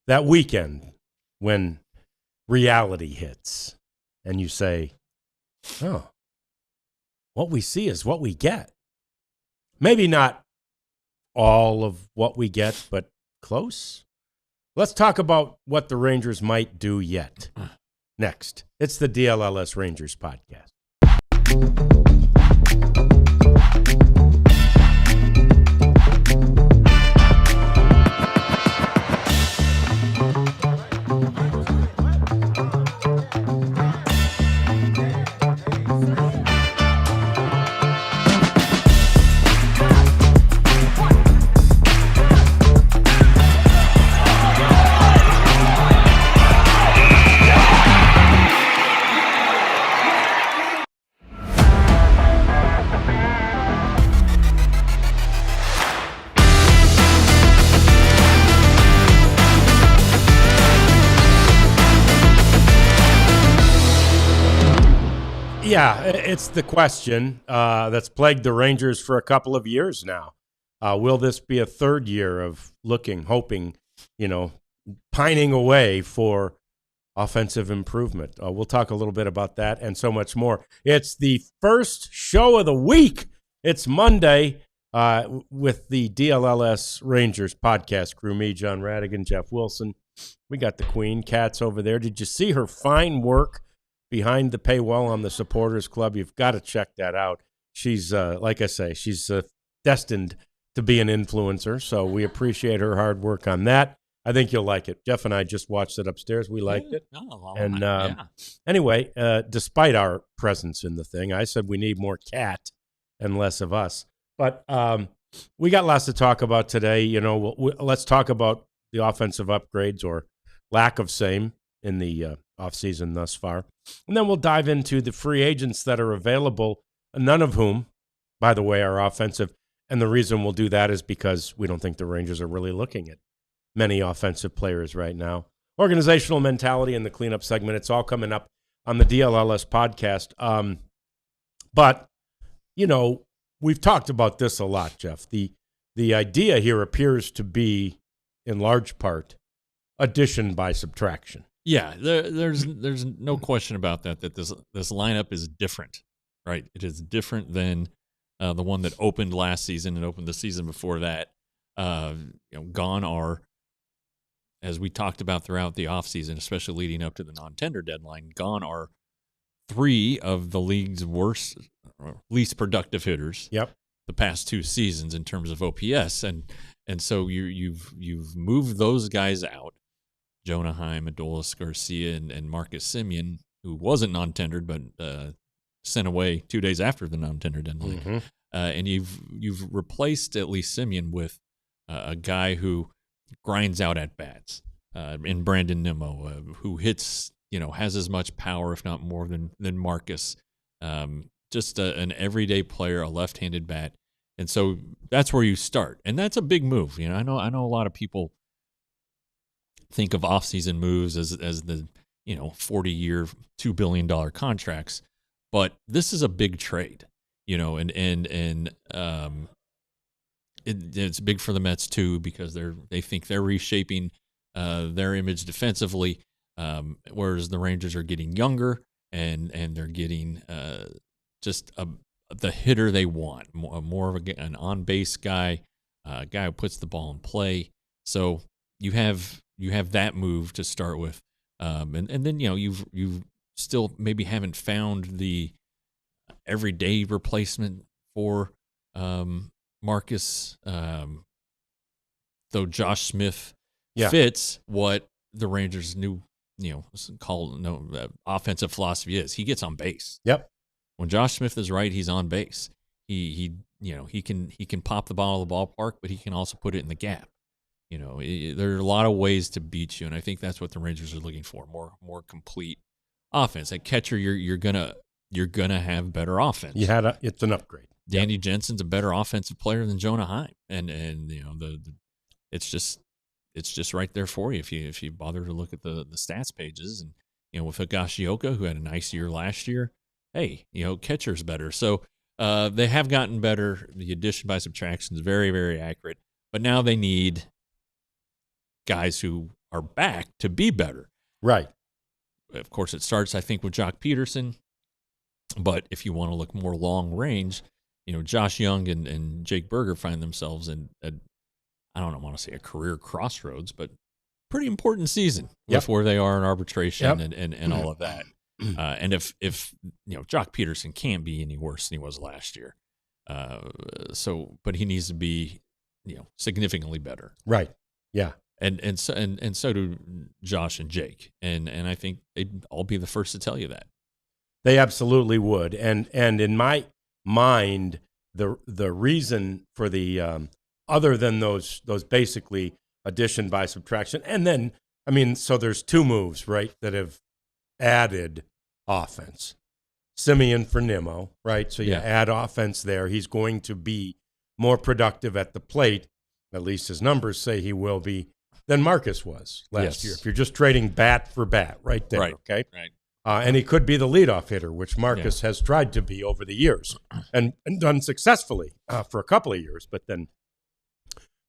that weekend when reality hits and you say, oh, what we see is what we get. Maybe not all of what we get, but close. Let's talk about what the Rangers might do yet. Next, it's the DLLS Rangers podcast. Yeah, it's the question that's plagued the Rangers for a couple of years now. Will this be a third year of looking, hoping, pining away for offensive improvement? We'll talk a little bit about that and so much more. It's the first show of the week. It's Monday with the DLLS Rangers podcast crew. Me, John Radigan, Jeff Wilson. We got the Queen, Katz over there. Did you see her fine work behind the paywall on the Supporters Club? You've got to check that out. She's, like I say, she's destined to be an influencer, so we appreciate her hard work on that. I think you'll like it. Jeff and I just watched it upstairs. We liked it. Anyway, despite our presence in the thing, I said we need more Kat and less of us. But we got lots to talk about today. Let's talk about the offensive upgrades or lack of same in the offseason thus far. And then we'll dive into the free agents that are available, none of whom, by the way, are offensive. And the reason we'll do that is because we don't think the Rangers are really looking at many offensive players right now. Organizational mentality in the cleanup segment, it's all coming up on the DLLS podcast. But, we've talked about this a lot, Jeff. The idea here appears to be, in large part, addition by subtraction. Yeah, there's no question about that this lineup is different, right? It is different than the one that opened last season and opened the season before that. Gone are, as we talked about throughout the offseason, especially leading up to the non-tender deadline, gone are three of the league's least productive hitters. Yep. The past two seasons in terms of OPS, and so you've moved those guys out. Jonah Heim, Adolis Garcia, and Marcus Semien, who wasn't non-tendered but sent away 2 days after the non-tender deadline. Mm-hmm. And you've replaced at least Semien with a guy who grinds out at bats in Brandon Nimmo, who hits, has as much power, if not more, than Marcus. Just an everyday player, a left-handed bat, and so that's where you start, and that's a big move. I know a lot of people think of offseason moves as the 40-year, $2 billion contracts, but this is a big trade, and it's big for the Mets too because they think they're reshaping their image defensively, whereas the Rangers are getting younger and they're getting just the hitter they want, more of an on-base guy, a guy who puts the ball in play. So you have that move to start with, and then you've still maybe haven't found the everyday replacement for Marcus, though Josh Smith fits what the Rangers' new offensive philosophy is. He gets on base. Yep. When Josh Smith is right, he's on base. He can pop the ball of the ballpark, but he can also put it in the gap. There are a lot of ways to beat you, and I think that's what the Rangers are looking for: more complete offense. At catcher, you're gonna have better offense. It's an upgrade. Danny Jensen's a better offensive player than Jonah Heim, and it's just right there for you if you bother to look at the stats pages. And with Higashioka, who had a nice year last year, hey, catcher's better. So they have gotten better. The addition by subtraction is very, very accurate, but now they need guys who are back to be better. Right. Of course, it starts, I think, with Jock Peterson. But if you want to look more long range, Josh Young and Jake Berger find themselves in I don't want to say a career crossroads, but pretty important season with where they are in arbitration and all of that. And if Jock Peterson can't be any worse than he was last year, but he needs to be significantly better. Right. Yeah. And so do Josh and Jake, and I think they'd all be the first to tell you that. They absolutely would, and in my mind, the reason for the other than those basically addition by subtraction, and then so there's two moves, right, that have added offense. Simeon for Nimmo, right? So you add offense there. He's going to be more productive at the plate. At least his numbers say he will be, than Marcus was last year. If you're just trading bat for bat right there, okay? Right. And he could be the leadoff hitter, which Marcus has tried to be over the years and done successfully for a couple of years, but then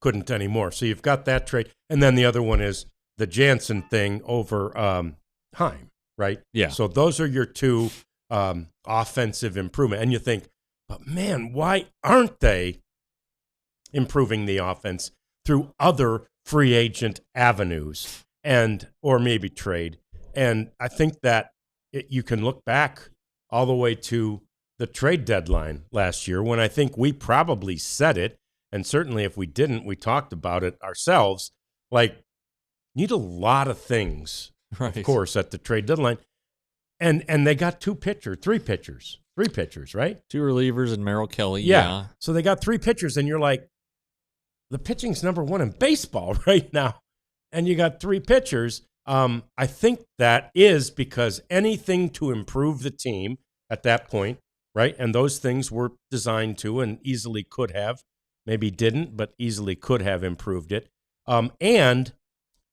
couldn't anymore. So you've got that trade. And then the other one is the Jansen thing over Heim, right? Yeah. So those are your two offensive improvement. And you think, but man, why aren't they improving the offense through other free agent avenues or maybe trade? And I think that you can look back all the way to the trade deadline last year when I think we probably said it, and certainly if we didn't, we talked about it ourselves, like, need a lot of things, of course, at the trade deadline. And they got three pitchers, right? Two relievers and Merrill Kelly. Yeah. So they got three pitchers, and you're like, the pitching's number one in baseball right now, and you got three pitchers. I think that is because anything to improve the team at that point, right? And those things were designed to and easily could have, maybe didn't, but easily could have improved it. And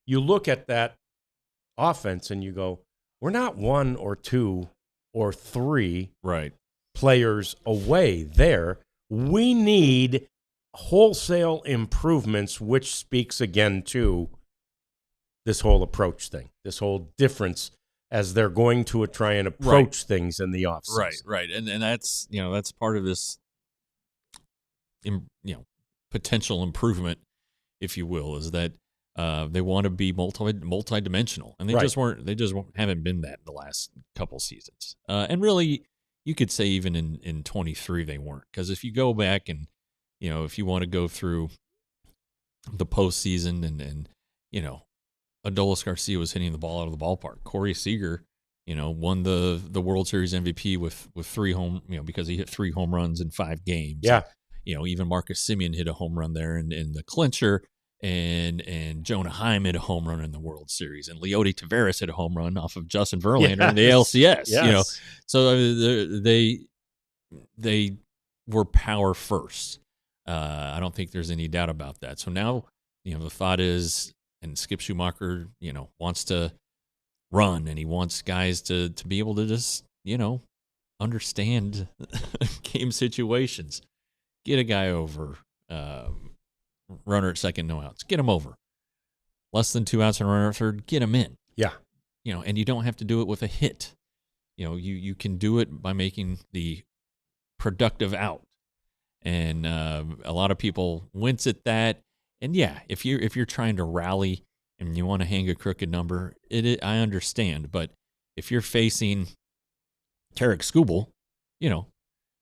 you look at that offense and you go, we're not one or two or three players away there. We need wholesale improvements, which speaks again to this whole approach thing, this whole difference as they're going to try and approach things in the offseason. Right. And that's, that's part of this, potential improvement, if you will, is that they want to be multi-dimensional, and they just haven't been that the last couple seasons. And really, you could say even in 23 they weren't, because if you go back and, if you want to go through the postseason and Adolis Garcia was hitting the ball out of the ballpark. Corey Seager, won the World Series MVP with three because he hit 3 home runs in 5 games. Yeah. Even Marcus Simeon hit a home run there in the clincher, and Jonah Heim hit a home run in the World Series, and Leody Taveras hit a home run off of Justin Verlander in the ALCS. Yes. So they were power first. I don't think there's any doubt about that. So now, the thought is, and Skip Schumacher, wants to run, and he wants guys to be able to just, understand game situations. Get a guy over, runner at second, no outs. Get him over. Less than 2 outs and runner at third, get him in. Yeah. And you don't have to do it with a hit. You can do it by making the productive out. And a lot of people wince at that. And yeah, if you're trying to rally and you want to hang a crooked number, I understand. But if you're facing Tarek Skubal,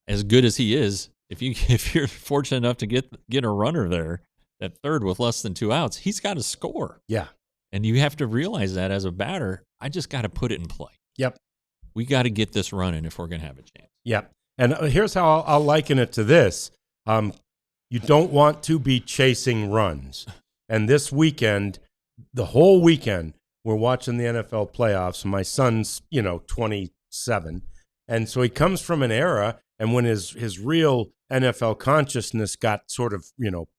as good as he is, if you're fortunate enough to get a runner there at third with less than 2 outs, he's got to score. Yeah. And you have to realize that as a batter, I just got to put it in play. Yep. We got to get this running if we're going to have a chance. Yep. And here's how I'll liken it to this. You don't want to be chasing runs. And this weekend, the whole weekend, we're watching the NFL playoffs. My son's, 27. And so he comes from an era, and when his real NFL consciousness got sort of,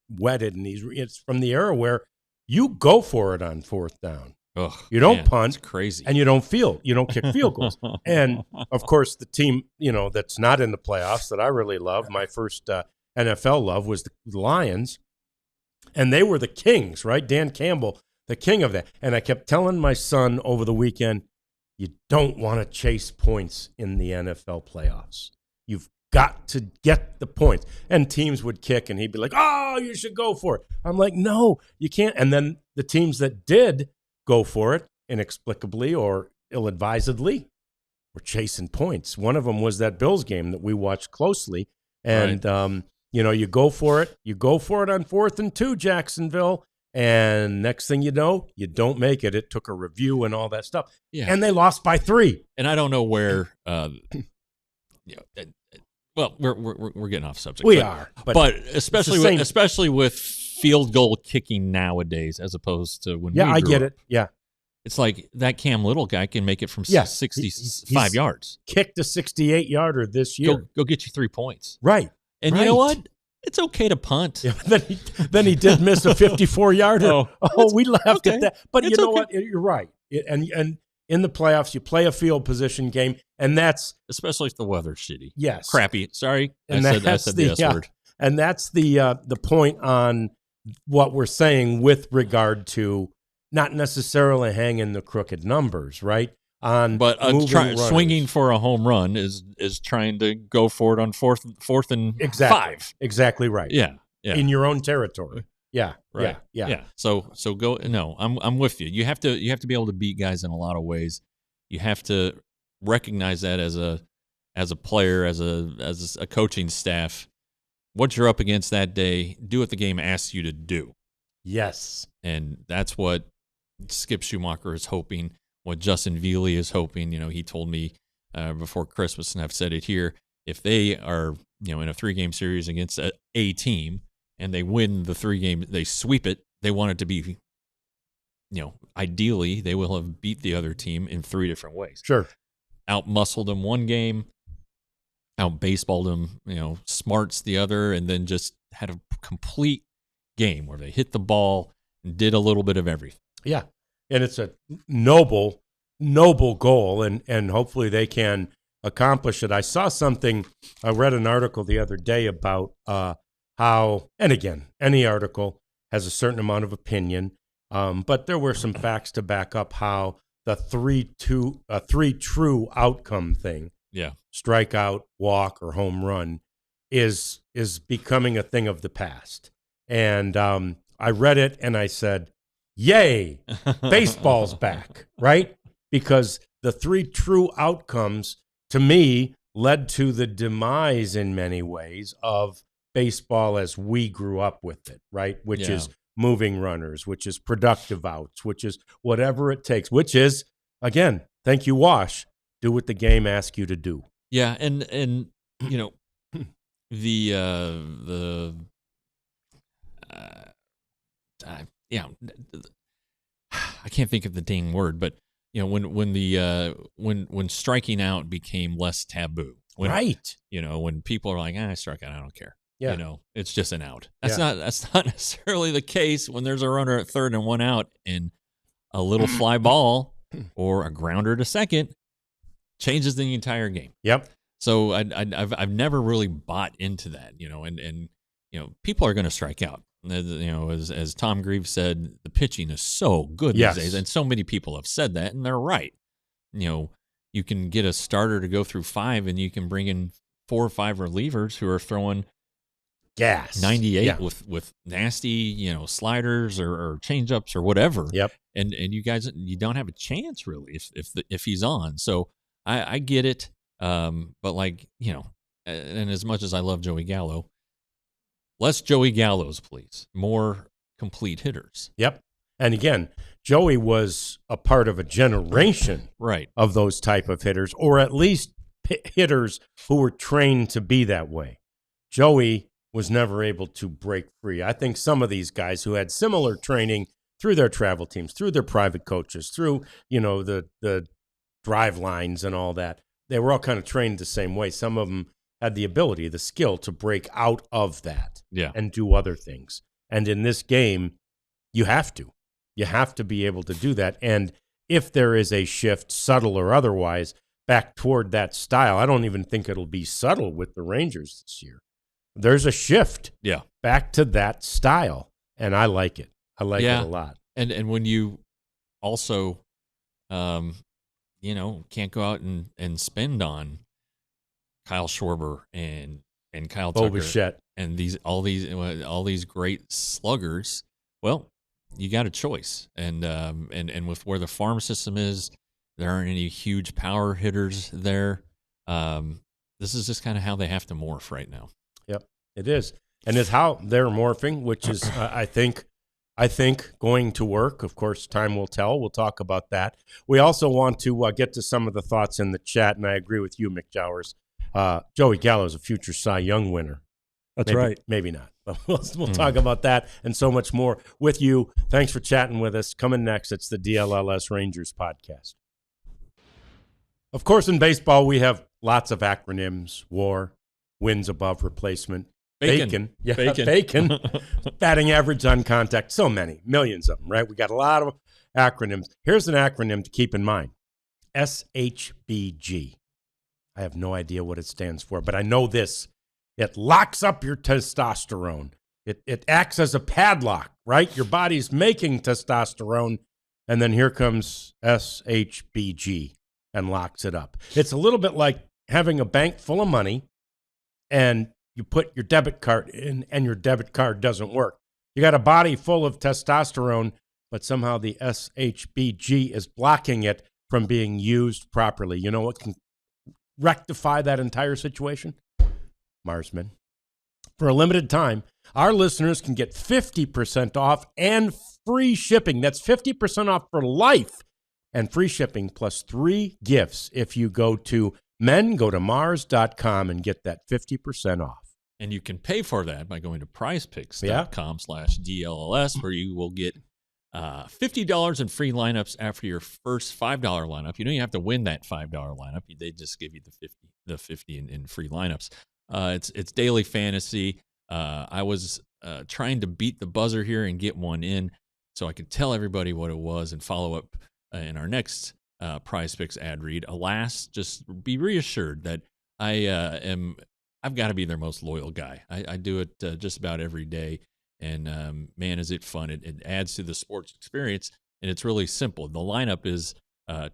wetted, and it's from the era where you go for it on fourth down. Ugh, you don't punt. It's crazy. And you don't kick field goals. And, of course, the team, that's not in the playoffs that I really love, my first NFL love was the Lions. And they were the kings, right? Dan Campbell, the king of that. And I kept telling my son over the weekend, you don't want to chase points in the NFL playoffs. You've got to get the points. And teams would kick, and he'd be like, oh, you should go for it. I'm like, no, you can't. And then the teams that did go for it, inexplicably or ill-advisedly, were chasing points. One of them was that Bills game that we watched closely. And, you go for it. You go for it on 4th and 2, Jacksonville. And next thing you know, you don't make it. It took a review and all that stuff. Yeah. And they lost by 3. And I don't know where, well, we're getting off subject. We are. But especially with field goal kicking nowadays as opposed to when we grew I get up. it. Yeah. It's like that Cam Little guy can make it from 65 he's yards. Kicked a 68-yarder this year. Go get you 3 points. Right. And you know what? It's okay to punt. Yeah, then he did miss a 54-yarder. We laughed at that. But you know what? You're right. And in the playoffs, you play a field position game, and that's especially if the weather's shitty. Yes, crappy. Sorry, and I said the S word. And that's the point on what we're saying with regard to not necessarily hanging the crooked numbers, right? But swinging for a home run is trying to go for it on fourth and 5. Exactly right. Yeah. In your own territory. Yeah. Right. Yeah. So go. No, I'm with you. You have to be able to beat guys in a lot of ways. You have to recognize that as a player, as a coaching staff, what you're up against that day. Do what the game asks you to do. Yes. And that's what Skip Schumacher is hoping. What Justin Vealey is hoping. He told me before Christmas, and I've said it here. If they are in a 3-game series against a team, and they win the 3 games, they sweep it, they want it to be, ideally, they will have beat the other team in 3 different ways. Sure. Out-muscled them one game, out-baseballed them, smarts the other, and then just had a complete game where they hit the ball and did a little bit of everything. Yeah, and it's a noble goal, and hopefully they can accomplish it. I read an article the other day about how, and again, any article has a certain amount of opinion, but there were some facts to back up how the 3 true outcome thing, strikeout, walk, or home run, is becoming a thing of the past. And I read it and I said, yay, baseball's back, right? Because the 3 true outcomes, to me, led to the demise in many ways of baseball as we grew up with it, right? Which is moving runners, which is productive outs, which is whatever it takes, which is, again, thank you, Wash, do what the game asks you to do. Yeah, and I can't think of the dang word, but when striking out became less taboo, right? When people are like, I struck out, I don't care. Yeah. It's just an out. That's not necessarily the case when there's a runner at 3rd and 1 out, and a little fly ball or a grounder to second changes the entire game. Yep. So I've never really bought into that, and people are going to strike out. As Tom Grieve said, the pitching is so good these days, and so many people have said that, and they're right. You can get a starter to go through 5, and you can bring in 4 or 5 relievers who are throwing gas 98 with nasty, sliders or changeups or whatever. Yep. And you guys, you don't have a chance really if he's on. So I get it. But and as much as I love Joey Gallo, less Joey Gallos, please. More complete hitters. Yep. And again, Joey was a part of a generation of those type of hitters, or at least hitters who were trained to be that way. Joey was never able to break free. I think some of these guys who had similar training through their travel teams, through their private coaches, through, the drive lines and all that, they were all kind of trained the same way. Some of them had the ability, the skill to break out of that and do other things. And in this game, you have to. You have to be able to do that. And if there is a shift, subtle or otherwise, back toward that style, I don't even think it'll be subtle with the Rangers this year. There's a shift back to that style, and I like it. I like it a lot. And when you also, can't go out and spend on Kyle Schwarber and Kyle Bo Tucker Bichette. and all these great sluggers. Well, you got a choice, and with where the farm system is, there aren't any huge power hitters there. This is just kind of how they have to morph right now. Yep, it is, and it's how they're morphing, which is I think going to work. Of course, time will tell. We'll talk about that. We also want to get to some of the thoughts in the chat, and I agree with you, Mick Jowers. Joey Gallo is a future Cy Young winner. That's right. Maybe not. We'll talk about that and so much more with you. Thanks for chatting with us. Coming next, it's the DLLS Rangers podcast. Of course, in baseball, we have lots of acronyms: WAR, wins above replacement, Bacon. Batting average on contact. So many, millions of them, right? We got a lot of acronyms. Here's an acronym to keep in mind: SHBG. I have no idea what it stands for, but I know this. It locks up your testosterone. It acts as a padlock, right? Your body's making testosterone, and then here comes SHBG and locks it up. It's a little bit like having a bank full of money, and you put your debit card in, and your debit card doesn't work. You got a body full of testosterone, but somehow the SHBG is blocking it from being used properly. You know what can rectify that entire situation? Marsman. For a limited time, our listeners can get 50% off and free shipping. That's 50% off for life and free shipping plus 3 gifts. If you go to Mars.com and get that 50% off. And you can pay for that by going to prizepicks.com/DLLS, where you will get $50 in free lineups after your first $5 lineup. You don't even have to win that $5 lineup. They just give you the 50 in free lineups. It's daily fantasy. I was trying to beat the buzzer here and get one in so I could tell everybody what it was and follow up in our next Prize Picks ad read. Alas, just be reassured that I've got to be their most loyal guy. I do it just about every day, and man, is it fun. It adds to the sports experience, and it's really simple. The lineup is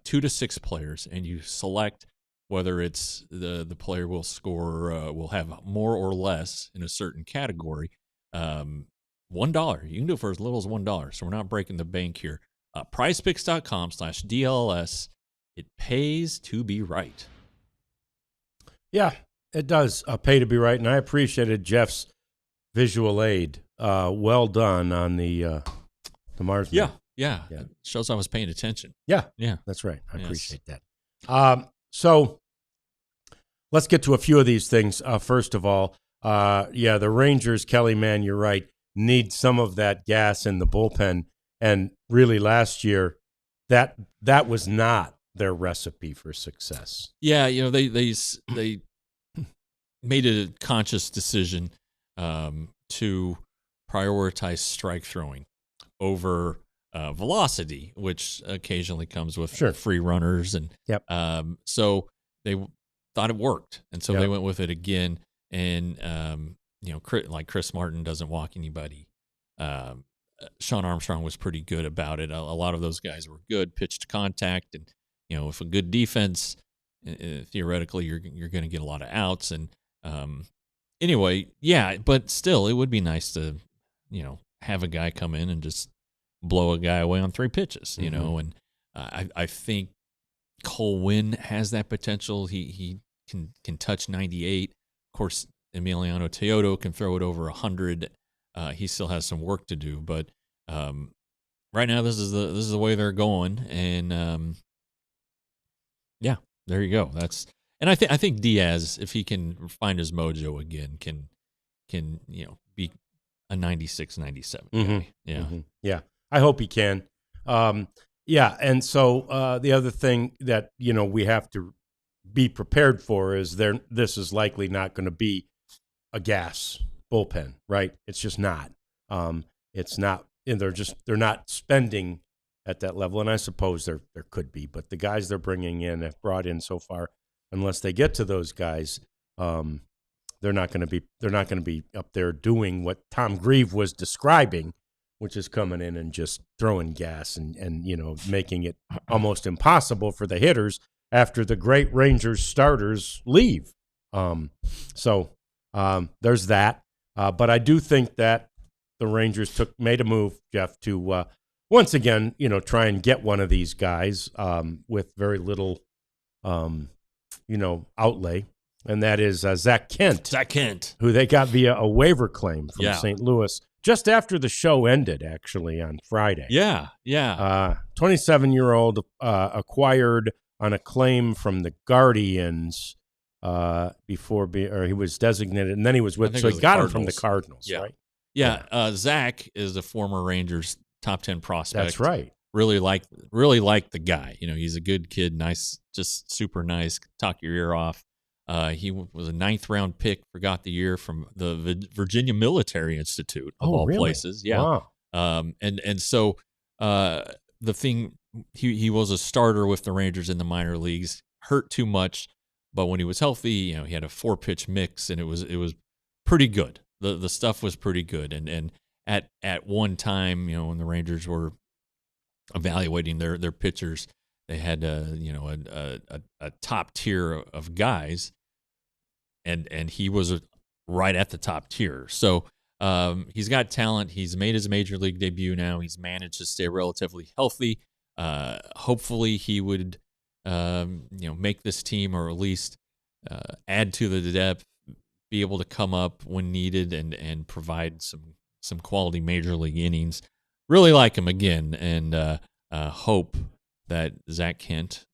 2 to 6 players, and you select whether it's the player will score, will have more or less in a certain category. $1. You can do it for as little as $1. So we're not breaking the bank here. PrizePicks.com/DLLS. It pays to be right. Yeah, it does pay to be right. And I appreciated Jeff's visual aid. Well done on the Mars. Yeah. It shows I was paying attention. Yeah. That's right. I appreciate that. So let's get to a few of these things. First of all, the Rangers, Kelly, man, you're right, need some of that gas in the bullpen. And really last year, that was not their recipe for success. Yeah, they made a conscious decision to prioritize strike throwing over velocity, which occasionally comes with free runners. And so they thought it worked. And so they went with it again. And, like Chris Martin doesn't walk anybody. Sean Armstrong was pretty good about it. A lot of those guys were good, pitch to contact. And, with a good defense, theoretically, you're going to get a lot of outs. And anyway, but still, it would be nice to, have a guy come in and just blow a guy away on 3 pitches, and I think Cole Winn has that potential. He can touch 98. Of course, Emiliano Teodo can throw it over 100. He still has some work to do, but right now this is the way they're going, and there you go. And I think Diaz, if he can find his mojo again, can be a 96, 97 guy. Yeah. I hope he can. And so the other thing that, we have to be prepared for is this is likely not going to be a gas bullpen, right? It's just not. It's not, and they're not spending at that level. And I suppose there could be, but the guys they're bringing in, have brought in so far, unless they get to those guys, they're not going to be up there doing what Tom Grieve was describing, which is coming in and just throwing gas and making it almost impossible for the hitters after the great Rangers starters leave. There's that. But I do think that the Rangers made a move, Jeff, to once again, try and get one of these guys with very little, outlay, and that is Zak Kent. Zak Kent, who they got via a waiver claim from St. Louis just after the show ended, actually, on Friday. Yeah. 27-year-old acquired on a claim from the Guardians or he was designated, and then he was with, so he got him from the Cardinals, right? Yeah. Zach is a former Rangers top 10 prospect. That's right. Really like the guy. He's a good kid, nice, just super nice. Talk your ear off. He was a 9th round pick, forgot the year, from the Virginia Military Institute of all places. Yeah. Wow. So the thing, he was a starter with the Rangers in the minor leagues, hurt too much, but when he was healthy, he had a 4-pitch mix, and it was pretty good. The stuff was pretty good. And at one time, when the Rangers were evaluating their pitchers, they had a top tier of guys, and he was right at the top tier. So he's got talent. He's made his major league debut now. He's managed to stay relatively healthy. Hopefully he would make this team, or at least add to the depth, be able to come up when needed and provide some quality major league innings. Really like him again, and hope that Zak Kent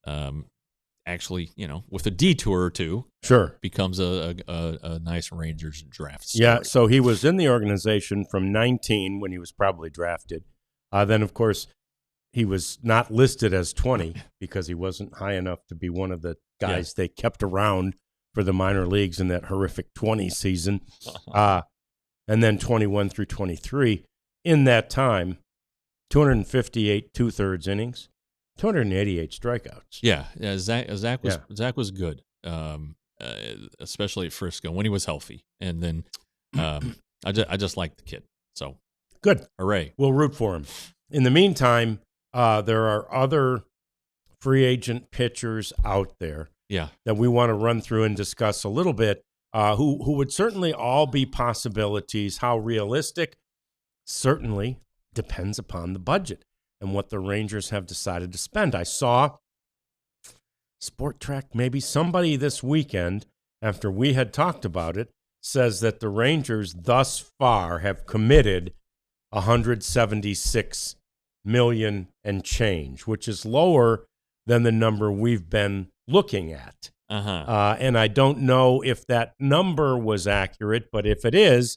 actually, with a detour or two, becomes a nice Rangers draft story. Yeah, so he was in the organization from 19 when he was probably drafted. Then, of course, he was not listed as 20 because he wasn't high enough to be one of the guys they kept around for the minor leagues in that horrific 20 season. And then 21 through 23. In that time, 258 2/3 innings, 288 strikeouts. Yeah. Zach was good, especially at Frisco when he was healthy. And then I just like the kid. So good. Hooray. We'll root for him. In the meantime, there are other free agent pitchers out there that we want to run through and discuss a little bit, who would certainly all be possibilities. How realistic? Certainly depends upon the budget and what the Rangers have decided to spend. I saw Sport Track, maybe somebody this weekend, after we had talked about it, says that the Rangers thus far have committed $176 million and change, which is lower than the number we've been looking at. And I don't know if that number was accurate, but if it is,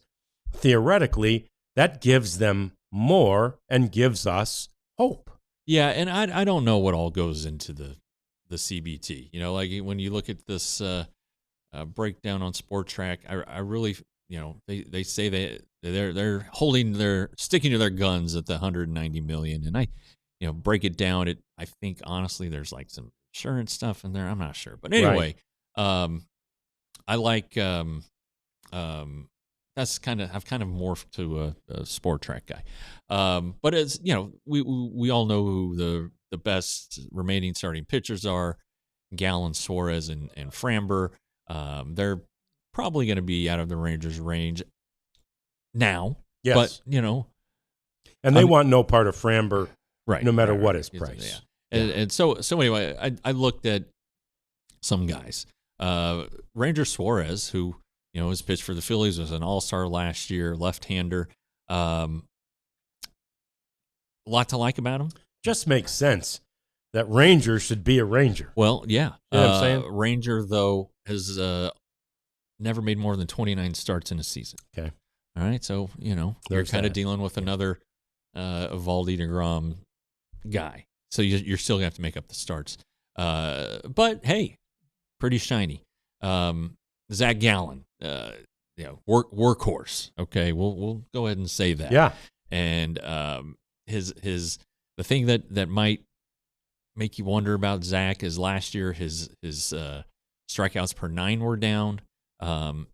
theoretically, that gives them more and gives us hope. Yeah, and I don't know what all goes into the CBT. Like when you look at this breakdown on Sport Track, I really, they say they're sticking to their guns at the $190 million, and I break it down. I think honestly, there's like some insurance stuff in there. I'm not sure, but anyway, I like I've kind of morphed to a Sport Track guy. But as we all know who the best remaining starting pitchers are: Gallen, Suarez, and Framber. They're probably going to be out of the Rangers' range now. Yes. But and they want no part of Framber, right? No matter what his price. Yeah. And so anyway, I looked at some guys. Ranger Suarez, who has pitched for the Phillies, was an all-star last year, left-hander. A lot to like about him. Just makes sense that Ranger should be a Ranger. Well, yeah. You know what I'm saying? Ranger, though, has never made more than 29 starts in a season. Okay. All right, so, you're kind of dealing with another Evaldi DeGrom guy. So you're still going to have to make up the starts. But, hey, pretty shiny. Zach Gallen, workhorse. Okay, we'll go ahead and say that. Yeah. And the thing that might make you wonder about Zach is last year his strikeouts per 9 were down.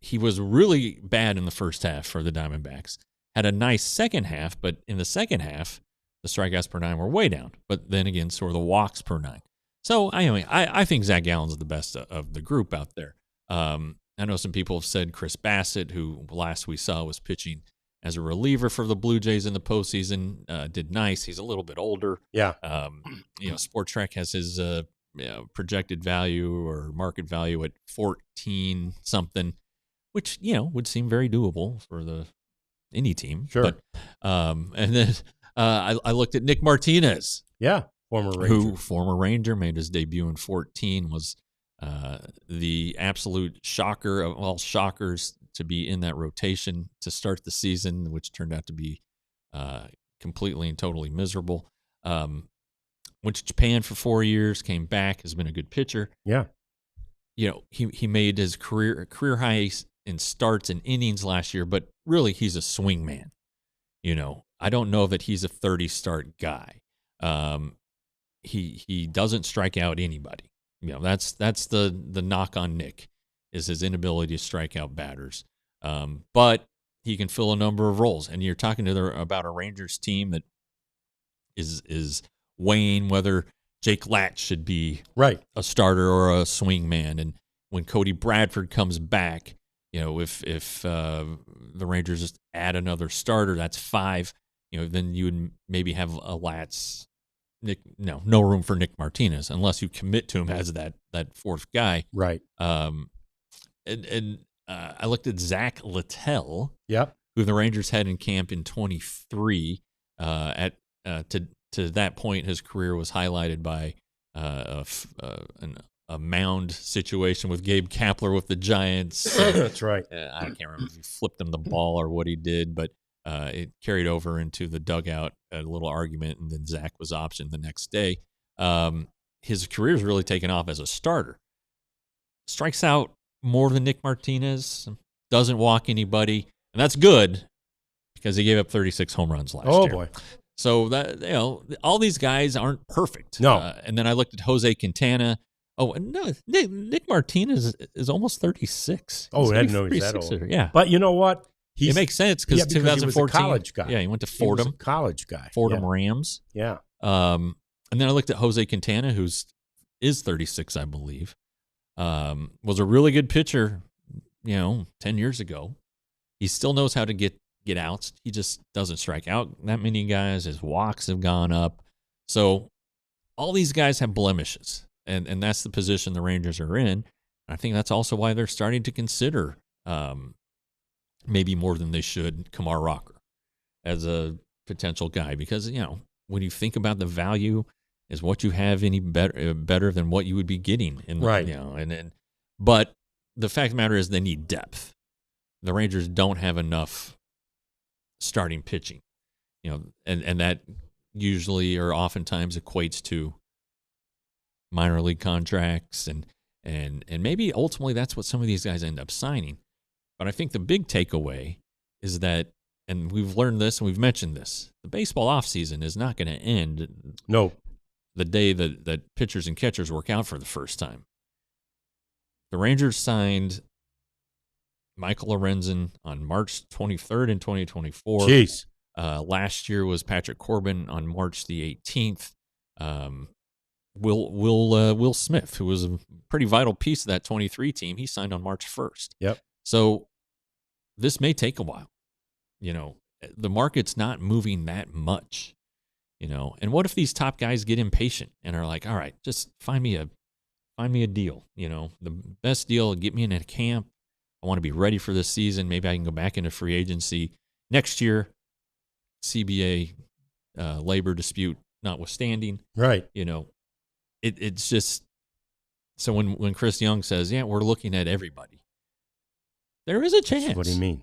He was really bad in the first half for the Diamondbacks. had a nice second half, but in the second half, the strikeouts per 9 were way down. But then again, so were the walks per 9. So I think Zach Gallen's the best of the group out there. I know some people have said Chris Bassett, who last we saw was pitching as a reliever for the Blue Jays in the postseason, did nice. He's a little bit older. Yeah. Sport Trek has his projected value or market value at 14 something, which would seem very doable for any team. Sure. But and then I looked at Nick Martinez. Yeah. Former Ranger, made his debut in 14, was the absolute shocker of all shockers to be in that rotation to start the season, which turned out to be completely and totally miserable. Went to Japan for 4 years, came back, has been a good pitcher. Yeah. He made his career high in starts and innings last year, but really he's a swing man. I don't know that he's a 30-start guy. He doesn't strike out anybody. That's the knock on Nick, is his inability to strike out batters. But he can fill a number of roles. And you're talking about a Rangers team that is weighing whether Jake Latch should be a starter or a swing man. And when Cody Bradford comes back, if the Rangers just add another starter, that's 5. Then you would maybe have a Latch. No room for Nick Martinez unless you commit to him as that fourth guy. Right. And I looked at Zach Littell, who the Rangers had in camp in 23. To that point, his career was highlighted by a mound situation with Gabe Kapler with the Giants. That's right. I can't remember if he flipped him the ball or what he did, but it carried over into the dugout, a little argument, and then Zach was optioned the next day. His career's really taken off as a starter. Strikes out more than Nick Martinez, doesn't walk anybody, and that's good because he gave up 36 home runs last year. Oh, boy. So that all these guys aren't perfect. No. And then I looked at Jose Quintana. Oh, no, Nick Martinez is almost 36. Oh, I didn't know he was that old. Yeah. But you know what? It makes sense because 2014. He was a college guy. Yeah, he went to Fordham. He was a college guy. Fordham Rams. Yeah. And then I looked at Jose Quintana, is 36, I believe. Was a really good pitcher, 10 years ago. He still knows how to get outs. He just doesn't strike out that many guys. His walks have gone up. So all these guys have blemishes, and that's the position the Rangers are in. I think that's also why they're starting to consider maybe more than they should Kumar Rocker as a potential guy, because when you think about the value, is what you have any better than what you would be getting in the, right. But the fact of the matter is they need depth. The Rangers don't have enough starting pitching, and that usually or oftentimes equates to minor league contracts, and maybe ultimately that's what some of these guys end up signing. But I think the big takeaway is that, and we've learned this and we've mentioned this, the baseball offseason is not going to end the day that pitchers and catchers work out for the first time. The Rangers signed Michael Lorenzen on March 23rd in 2024. Jeez. Last year was Patrick Corbin on March the 18th. Will Smith, who was a pretty vital piece of that 23 team, he signed on March 1st. Yep. So this may take a while. The market's not moving that much. And what if these top guys get impatient and are like, all right, just find me a deal. The best deal, get me in a camp. I want to be ready for this season. Maybe I can go back into free agency next year. CBA labor dispute notwithstanding. Right. It's just, so when Chris Young says, yeah, we're looking at everybody, there is a chance. That's what he means.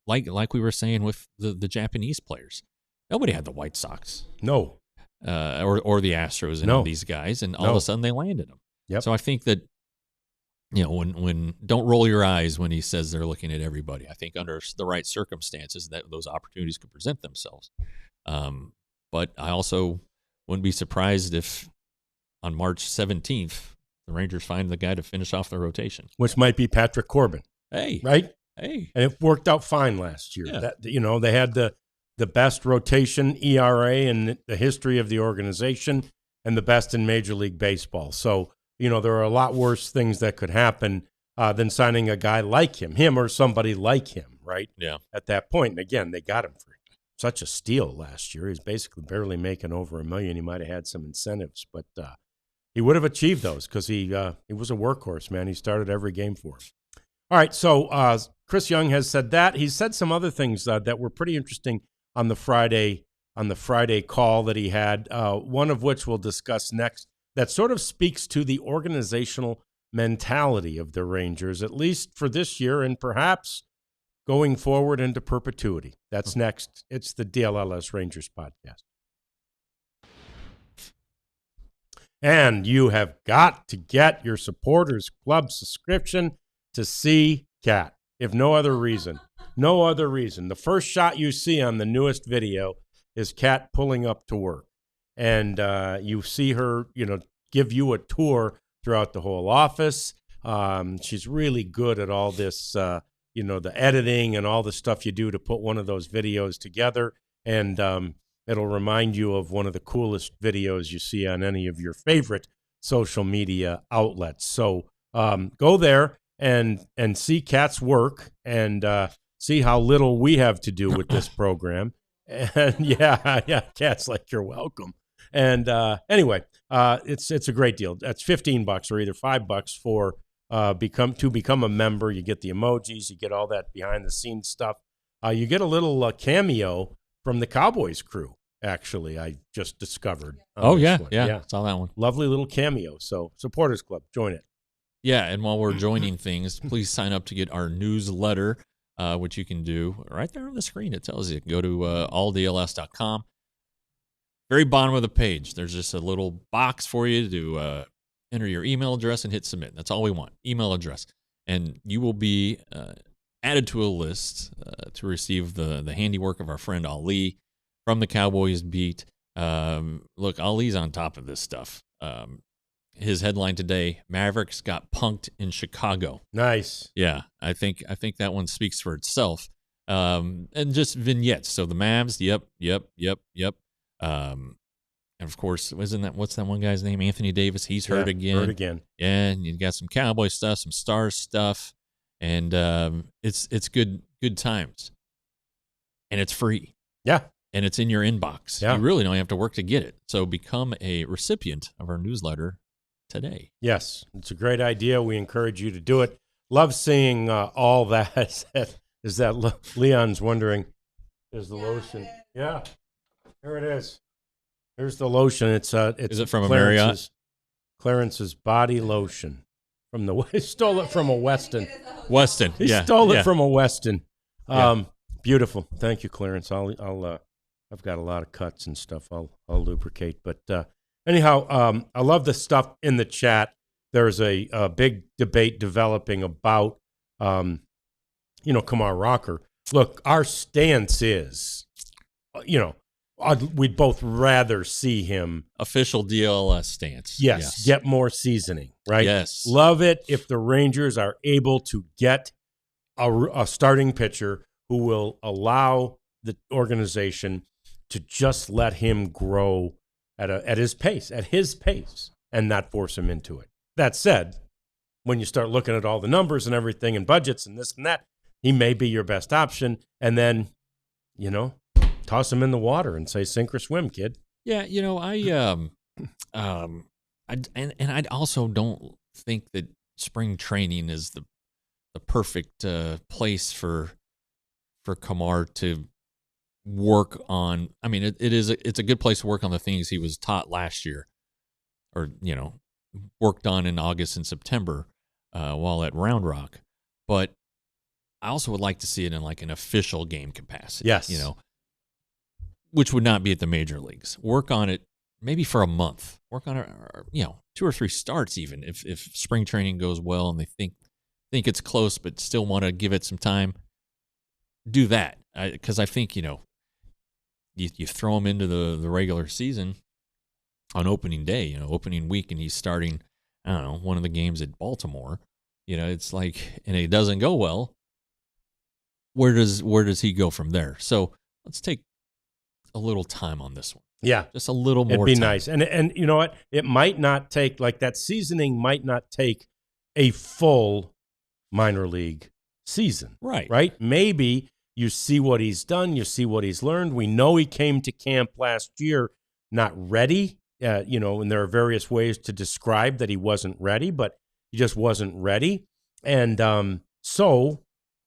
Like we were saying with the Japanese players, nobody had the White Sox. No. Or the Astros and all these guys, and all of a sudden they landed them. Yep. So I think that, when don't roll your eyes when he says they're looking at everybody. I think under the right circumstances that those opportunities could present themselves. But I also wouldn't be surprised if on March 17th, the Rangers find the guy to finish off the rotation. Which might be Patrick Corbin. Hey. Right? Hey, and it worked out fine last year. Yeah. That they had the best rotation ERA in the history of the organization and the best in Major League Baseball. So there are a lot worse things that could happen than signing a guy like him or somebody like him, right? Yeah. At that point, and again, they got him for such a steal last year. He's basically barely making over $1 million. He might have had some incentives, but he would have achieved those because he was a workhorse, man. He started every game for him. All right, so Chris Young has said that. He's said some other things that were pretty interesting on the Friday call that he had. One of which we'll discuss next. That sort of speaks to the organizational mentality of the Rangers, at least for this year, and perhaps going forward into perpetuity. That's next. It's the DLLS Rangers podcast. And you have got to get your Supporters Club subscription to see Kat, if no other reason. No other reason. The first shot you see on the newest video is Kat pulling up to work. And you see her, give you a tour throughout the whole office. She's really good at all this, the editing and all the stuff you do to put one of those videos together. And it'll remind you of one of the coolest videos you see on any of your favorite social media outlets. So go there and see Kat's work and see how little we have to do with this program. And yeah, Kat's like, you're welcome. And anyway, it's a great deal. That's $15 or either $5 for become a member. You get the emojis, you get all that behind the scenes stuff. You get a little cameo from the Cowboys crew. Actually, I just discovered. Yeah, saw that one. Lovely little cameo. So Supporters Club, join it. Yeah, and while we're joining things, please sign up to get our newsletter, which you can do right there on the screen. It tells you. Go to alldls.com. Very bottom of the page, there's just a little box for you to enter your email address and hit submit. That's all we want, email address. And you will be added to a list to receive the handiwork of our friend Ali from the Cowboys beat. Look, Ali's on top of this stuff. His headline today, Mavericks got punked in Chicago. Nice. Yeah, I think that one speaks for itself. And just vignettes. So the Mavs, yep. And of course, what's that one guy's name? Anthony Davis. He's hurt again. Hurt again. Yeah, and you got some Cowboy stuff, some Stars stuff, and it's good times. And it's free. Yeah. And it's in your inbox. Yeah. You really don't have to work to get it. So become a recipient of our newsletter today. Yes, it's a great idea. We encourage you to do it. Love seeing all that. Is that Leon's wondering, is the lotion? Yeah, here it is. Here's the lotion. It's is it from a Marriott? Clarence's body lotion from he stole it from a Weston. He yeah, stole it from a Weston. Beautiful. Thank you, Clarence. I've got a lot of cuts and stuff. I'll lubricate. But anyhow, I love the stuff in the chat. There's a big debate developing about, Kamar Rocker. Look, our stance is, we'd both rather see him. Official DLLS stance. Yes, get more seasoning, right? Yes. Love it if the Rangers are able to get a starting pitcher who will allow the organization to just let him grow at his pace, and not force him into it. That said, when you start looking at all the numbers and everything and budgets and this and that, he may be your best option. And then, toss him in the water and say, sink or swim, kid. Yeah, I also don't think that spring training is the perfect place for Kamar to work on. I mean, it's a good place to work on the things he was taught last year, or worked on in August and September while at Round Rock. But I also would like to see it in like an official game capacity. Yes, which would not be at the major leagues. Work on it maybe for a month. Work on it, 2 or 3 starts even if spring training goes well and they think it's close but still want to give it some time. Do that, because I think you throw him into the regular season on opening day, opening week, and he's starting, I don't know, one of the games at Baltimore. It's like, and it doesn't go well. where does he go from there? So let's take a little time on this one. Yeah. Just a little more It'd be time. nice. And you know what? It might not take, like, that seasoning might not take a full minor league season. Right. Right? Maybe you see what he's done, you see what he's learned. We know he came to camp last year not ready, and there are various ways to describe that he wasn't ready, but he just wasn't ready. And so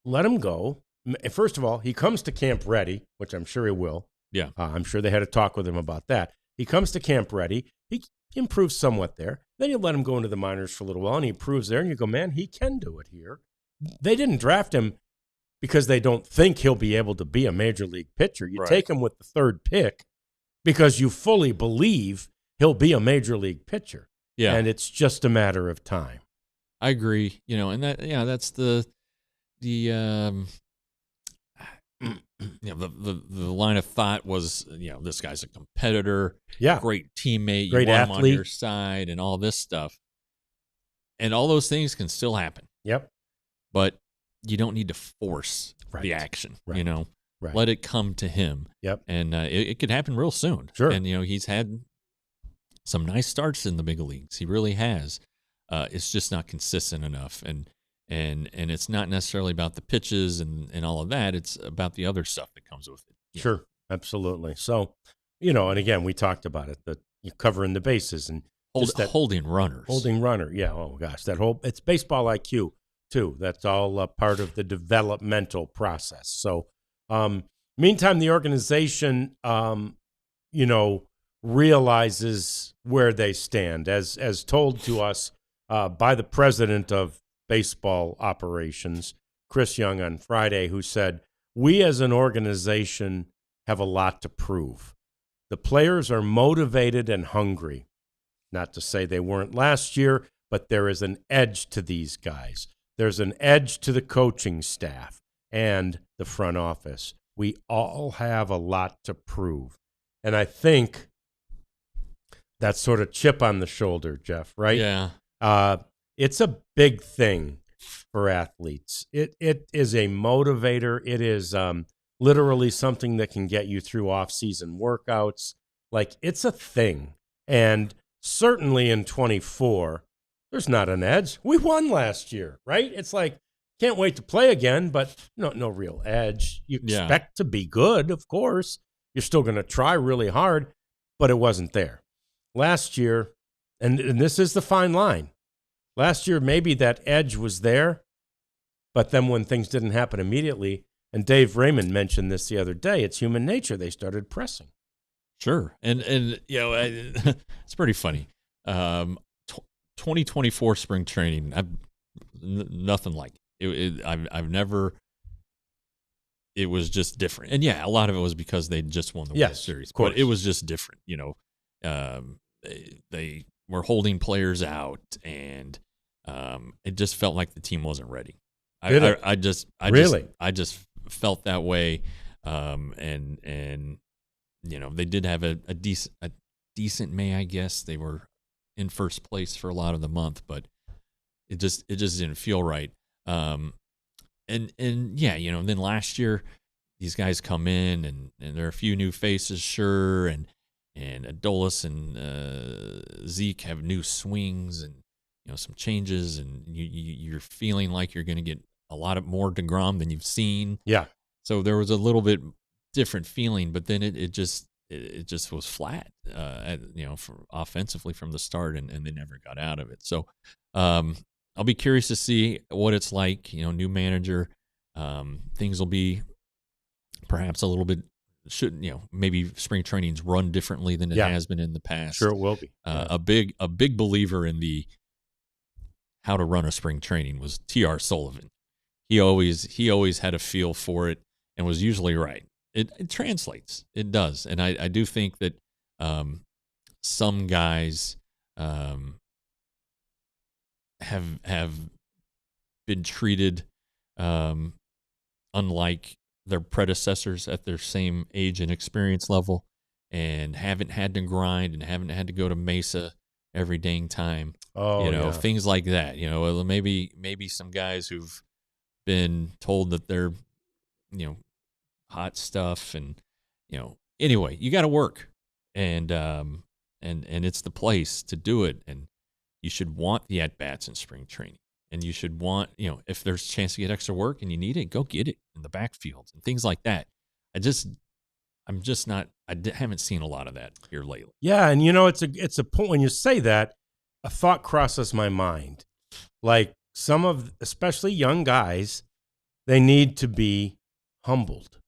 let him go. First of all, he comes to camp ready, which I'm sure he will. Yeah. I'm sure they had a talk with him about that. He comes to camp ready. He improves somewhat there. Then you let him go into the minors for a little while, and he improves there, and you go, man, he can do it here. They didn't draft him because they don't think he'll be able to be a major league pitcher. You take him with the third pick because you fully believe he'll be a major league pitcher. Yeah. And it's just a matter of time. I agree. And that's the line of thought was, this guy's a competitor, great teammate, great you want athlete him on your side, and all this stuff. And all those things can still happen. Yep. But you don't need to force the action. Right. Let it come to him. Yep. And it could happen real soon. Sure. And he's had some nice starts in the big leagues. He really has. It's just not consistent enough. And it's not necessarily about the pitches and all of that. It's about the other stuff that comes with it. Sure, absolutely. So, and again, we talked about it, that you're covering the bases and holding runners. Holding runner, yeah. Oh, gosh, it's baseball IQ, too. That's all part of the developmental process. So, meantime, the organization, realizes where they stand, as told to us by the president of baseball operations, Chris Young, on Friday, who said, we as an organization have a lot to prove. The players are motivated and hungry. Not to say they weren't last year, but there is an edge to these guys. There's an edge to the coaching staff and the front office. We all have a lot to prove. And I think that sort of chip on the shoulder, Jeff, right? Yeah. It's a big thing for athletes. It is a motivator. It is literally something that can get you through off-season workouts. Like, it's a thing. And certainly in 24, there's not an edge. We won last year, right? It's like, can't wait to play again, but no real edge. You expect to be good, of course. You're still going to try really hard, but it wasn't there. Last year, and this is the fine line, last year maybe that edge was there, but then when things didn't happen immediately, and Dave Raymond mentioned this the other day, it's human nature. They started pressing. Sure. And it's pretty funny. 2024 spring training, nothing like it. I've never. It was just different, and a lot of it was because they just won the World Series. But it was just different. They were holding players out, and it just felt like the team wasn't ready. I just felt that way, and they did have a decent May, I guess. They were in first place for a lot of the month, but it just didn't feel right. And then last year these guys come in and there are a few new faces, sure, and Adolis and Zeke have new swings and some changes, and you're feeling like you're going to get a lot more DeGrom than you've seen. Yeah. So there was a little bit different feeling, but then it just was flat, offensively from the start, and they never got out of it. So I'll be curious to see what it's like. New manager, things will be perhaps a little bit. Maybe spring training's run differently than it has been in the past. Sure, it will be. A big believer in the how to run a spring training was T.R. Sullivan. He always had a feel for it and was usually right. It translates. It does. And I do think that some guys have been treated unlike their predecessors at their same age and experience level, and haven't had to grind and haven't had to go to Mesa every dang time. Things like that. Maybe some guys who've been told that they're hot stuff, and anyway, you got to work, and it's the place to do it, and you should want the at bats in spring training, and you should want if there's a chance to get extra work and you need it, go get it in the backfields and things like that. I'm just not. Haven't seen a lot of that here lately. Yeah, and it's a point when you say that, a thought crosses my mind. Like especially young guys, they need to be humbled,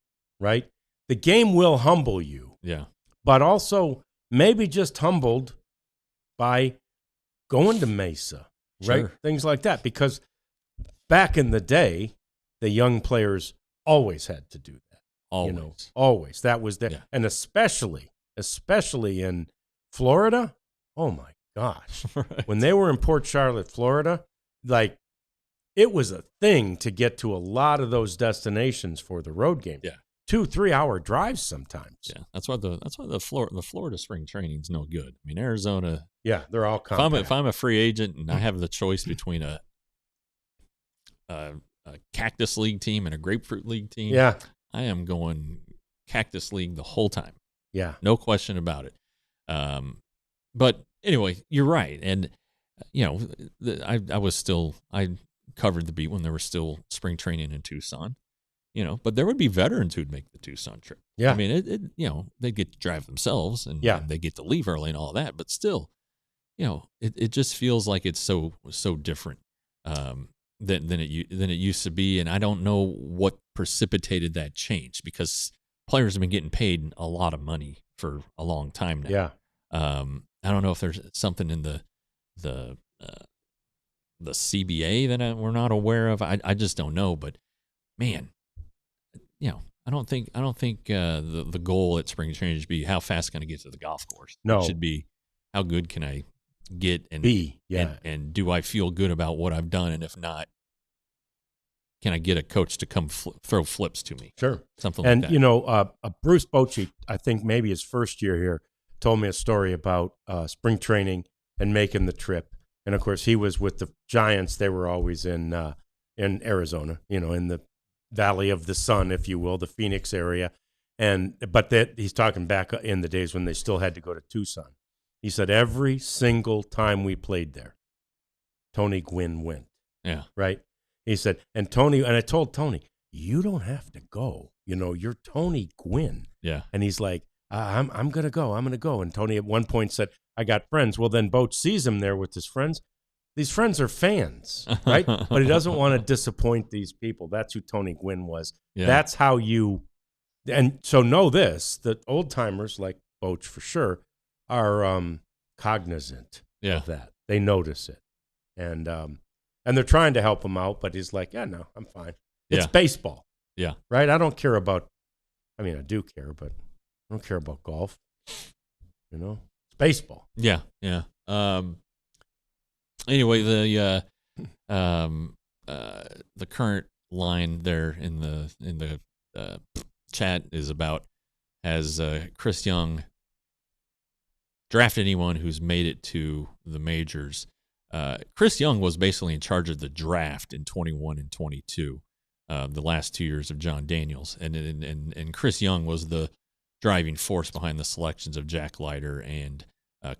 right? The game will humble you. Yeah. But also maybe just humbled by going to Mesa, right? Sure. Things like that. Because back in the day, the young players always had to do that. Always. Always. That was there. Yeah. And especially in Florida, oh my gosh. Right. When they were in Port Charlotte, Florida, like it was a thing to get to a lot of those destinations for the road game. Yeah. 2-3 hour drives sometimes. Yeah. That's why the Florida spring training is no good. I mean, Arizona. Yeah, they're all compact. If I'm a free agent and I have the choice between a Cactus League team and a Grapefruit League team, yeah, I am going Cactus League the whole time. Yeah. No question about it. But anyway, you're right. And, I covered the beat when there was still spring training in Tucson, but there would be veterans who'd make the Tucson trip. Yeah. I mean, they get to drive themselves and they get to leave early and all that, but still, it just feels like it's so different. Than it used to be, and I don't know what precipitated that change because players have been getting paid a lot of money for a long time now. Yeah, I don't know if there's something in the CBA that we're not aware of. I just don't know, but man, I don't think the goal at spring training should be how fast can I get to the golf course. No, it should be how good can I get and be, yeah. And do I feel good about what I've done? And if not, can I get a coach to come throw flips to me? Sure. Something like that. And, Bruce Bochy, I think maybe his first year here, told me a story about spring training and making the trip. And, of course, he was with the Giants. They were always in Arizona, in the Valley of the Sun, if you will, the Phoenix area. But he's talking back in the days when they still had to go to Tucson. He said every single time we played there, Tony Gwynn went. Yeah. Right? He said, and I told Tony, you don't have to go. You're Tony Gwynn. Yeah. And he's like, I'm going to go. I'm going to go. And Tony at one point said, I got friends. Well, then Boach sees him there with his friends. These friends are fans, right? But he doesn't want to disappoint these people. That's who Tony Gwynn was. Yeah. That's how and so know this, that old timers like Boach for sure are cognizant of that. They notice it. And they're trying to help him out, but he's like, yeah, no, I'm fine. It's baseball. Yeah. Right? I don't care about, I do care, but I don't care about golf. It's baseball. Yeah. Yeah. Anyway, the current line there in the chat is about, has Chris Young drafted anyone who's made it to the majors? Chris Young was basically in charge of the draft in 21 and 22, the last 2 years of John Daniels, and Chris Young was the driving force behind the selections of Jack Leiter and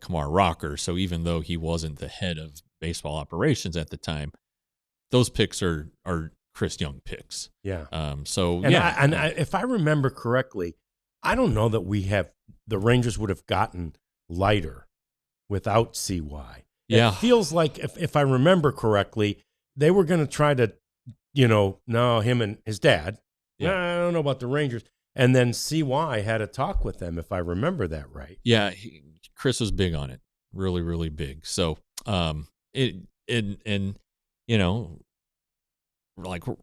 Kamar Rocker. So even though he wasn't the head of baseball operations at the time, those picks are Chris Young picks. Yeah. If I remember correctly, I don't know that the Rangers would have gotten Leiter without CY. Yeah. It feels like, if I remember correctly, they were going to try to, him and his dad. Yeah. I don't know about the Rangers. And then CY had a talk with them, if I remember that right. Yeah, Chris was big on it, really, really big. So, like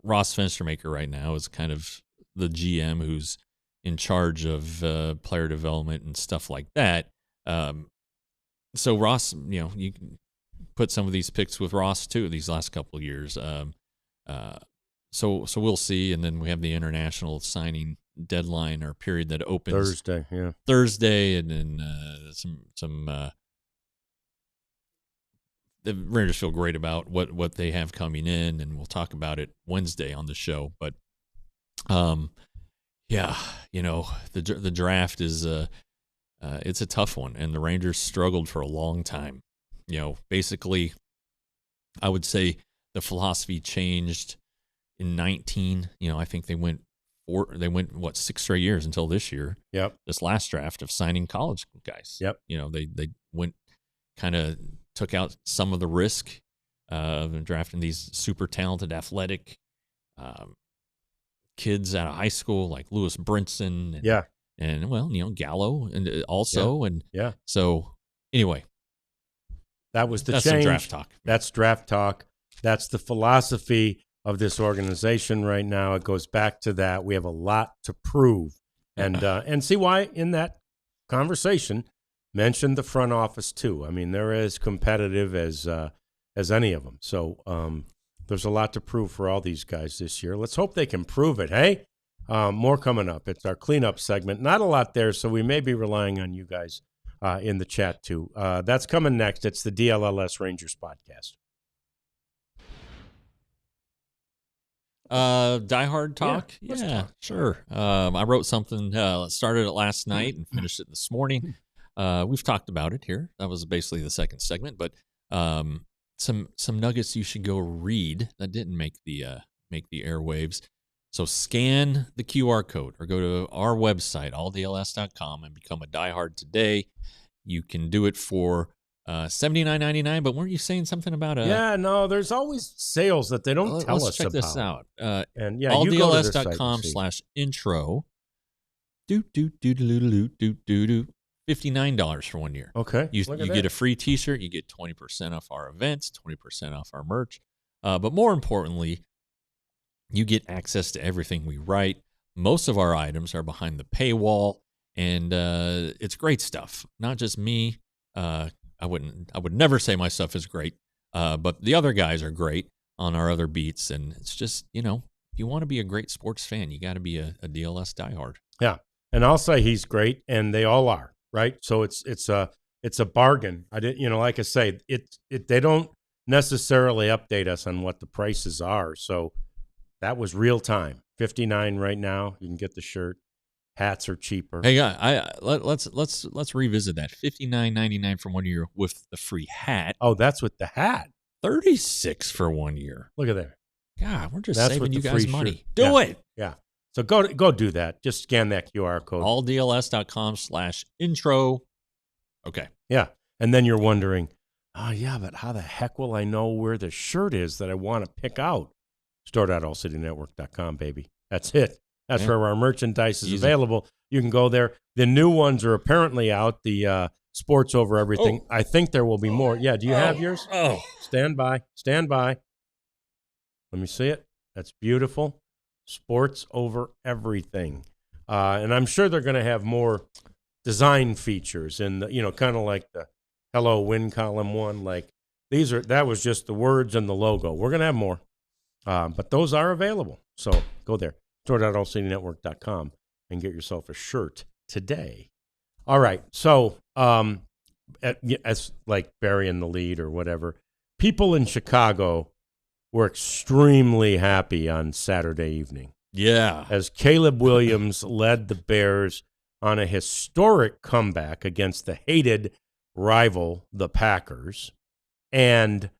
Ross Fenstermaker right now is kind of the GM who's in charge of player development and stuff like that. So Ross, you can put some of these picks with Ross too these last couple of years. So we'll see, and then we have the international signing deadline or period that opens Thursday, and then the Rangers feel great about what they have coming in, and we'll talk about it Wednesday on the show. But Yeah, the draft is it's a tough one, and the Rangers struggled for a long time. Basically, I would say the philosophy changed in 19. I think they went 6 straight years until this year. Yep. This last draft of signing college guys. Yep. They went kind of took out some of the risk of drafting these super talented, athletic kids out of high school like Lewis Brinson. And Gallo and also So anyway, that's change. The draft talk. That's draft talk. That's the philosophy of this organization right now. It goes back to that. We have a lot to prove, and see why in that conversation mentioned the front office too. I mean, they're as competitive as any of them. So there's a lot to prove for all these guys this year. Let's hope they can prove it. Hey, more coming up. It's our cleanup segment. Not a lot there, so we may be relying on you guys in the chat too. That's coming next. It's the DLLS Rangers podcast. Die Hard talk? Yeah, sure. I wrote something, started it last night and finished it this morning. We've talked about it here. That was basically the second segment, but some nuggets you should go read that didn't make the airwaves. So scan the QR code or go to our website, alldls.com, and become a Die Hard today. You can do it for $79.99, but weren't you saying something about no, there's always sales that they don't tell us about. Let's check this out. And alldls.com/intro. $59 for 1 year. Okay. You get a free t-shirt, you get 20% off our events, 20% off our merch. But more importantly, you get access to everything we write. Most of our items are behind the paywall, and it's great stuff. Not just me. I would never say my stuff is great, but the other guys are great on our other beats. And it's just, if you want to be a great sports fan, you got to be a DLS diehard. Yeah, and I'll say he's great, and they all are, right? So it's a bargain. I didn't, like I say, they don't necessarily update us on what the prices are. So that was real time. $59 right now. You can get the shirt. Hats are cheaper. Hey, let's revisit that. $59.99 for 1 year with the free hat. Oh, that's with the hat. $36 for 1 year. Look at there. God, we're just saving you guys money. Shirt. Do it. Yeah. So go do that. Just scan that QR code. alldls.com/intro. Okay. Yeah. And then you're wondering, but how the heck will I know where the shirt is that I want to pick out? Store.allcitynetwork.com, baby. That's it. That's where our merchandise is available. You can go there. The new ones are apparently out. The Sports Over Everything. I think there will be more. Yeah. Do you have yours? Oh. Stand by. Let me see it. That's beautiful. Sports Over Everything. And I'm sure they're going to have more design features and, kind of like the Hello Win Column one. Like that was just the words and the logo. We're going to have more. But those are available. So go there. Store.allcitynetwork.com and get yourself a shirt today. All right. So as like burying the lead or whatever, people in Chicago were extremely happy on Saturday evening. Yeah. As Caleb Williams led the Bears on a historic comeback against the hated rival, the Packers. And